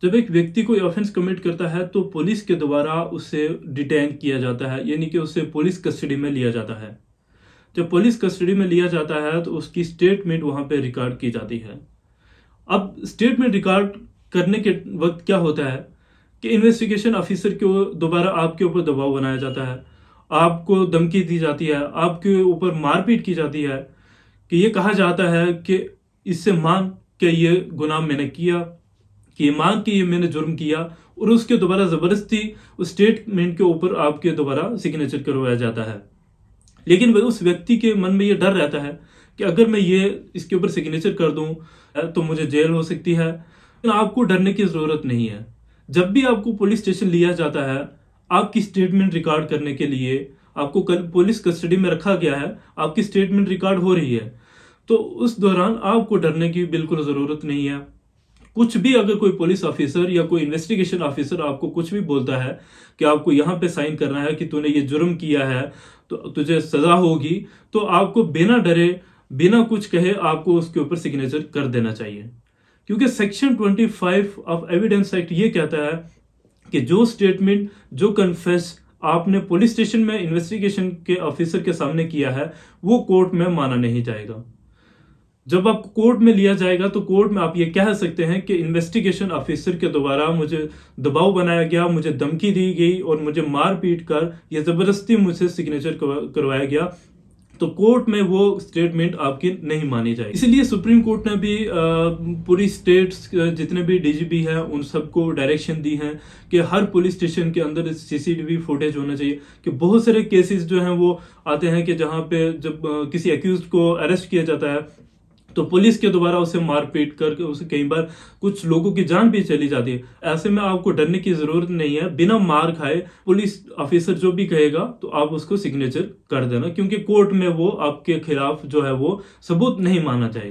जब एक व्यक्ति कोई ऑफेंस कमिट करता है तो पुलिस के द्वारा उसे डिटेन किया जाता है, यानी कि उसे पुलिस कस्टडी में लिया जाता है। जब पुलिस कस्टडी में लिया जाता है तो उसकी स्टेटमेंट वहां पे रिकॉर्ड की जाती है। अब स्टेटमेंट रिकॉर्ड करने के वक्त क्या होता है कि इन्वेस्टिगेशन ऑफिसर को दोबारा आपके ऊपर दबाव बनाया जाता है, आपको धमकी दी जाती है, आपके ऊपर मारपीट की जाती है कि ये कहा जाता है कि इससे मांग के ये गुनाह मैंने किया, कि ये मांग के ये मैंने जुर्म किया, और उसके दोबारा जबरदस्ती उस स्टेटमेंट के ऊपर आपके दोबारा सिग्नेचर करवाया जाता है। लेकिन वह उस व्यक्ति के मन में ये डर रहता है कि अगर मैं ये इसके ऊपर सिग्नेचर कर दूं तो मुझे जेल हो सकती है। लेकिन आपको डरने की जरूरत नहीं है। जब भी आपको पुलिस स्टेशन लिया जाता है, आपकी स्टेटमेंट रिकॉर्ड करने के लिए आपको पुलिस कस्टडी में रखा गया है, आपकी स्टेटमेंट रिकॉर्ड हो रही है, तो उस दौरान आपको डरने की बिल्कुल जरूरत नहीं है। कुछ भी अगर कोई पुलिस ऑफिसर या कोई इन्वेस्टिगेशन ऑफिसर आपको कुछ भी बोलता है कि आपको यहाँ पे साइन करना है कि तूने ये जुर्म किया है तो तुझे सजा होगी, तो आपको बिना डरे बिना कुछ कहे आपको उसके ऊपर सिग्नेचर कर देना चाहिए। क्योंकि सेक्शन 25 ऑफ एविडेंस एक्ट ये कहता है कि जो स्टेटमेंट, जो कन्फेस आपने पुलिस स्टेशन में इन्वेस्टिगेशन के ऑफिसर के सामने किया है वो कोर्ट में माना नहीं जाएगा। जब आपको कोर्ट में लिया जाएगा तो कोर्ट में आप ये कह सकते हैं कि इन्वेस्टिगेशन ऑफिसर के द्वारा मुझे दबाव बनाया गया, मुझे धमकी दी गई और मुझे मार पीट कर या जबरदस्ती मुझसे सिग्नेचर करवाया गया, तो कोर्ट में वो स्टेटमेंट आपकी नहीं मानी जाएगी। इसलिए सुप्रीम कोर्ट ने भी पूरी स्टेट्स जितने भी डीजीपी हैं उन सबको डायरेक्शन दी है कि हर पुलिस स्टेशन के अंदर सीसीटीवी फुटेज होना चाहिए। कि बहुत सारे केसेस जो हैं वो आते हैं कि जहां पे जब किसी एक्यूज को अरेस्ट किया जाता है तो पुलिस के द्वारा उसे मारपीट करके उसे कई बार कुछ लोगों की जान भी चली जाती है। ऐसे में आपको डरने की जरूरत नहीं है। बिना मार खाए पुलिस ऑफिसर जो भी कहेगा तो आप उसको सिग्नेचर कर देना, क्योंकि कोर्ट में वो आपके खिलाफ जो है वो सबूत नहीं माना जाएगा।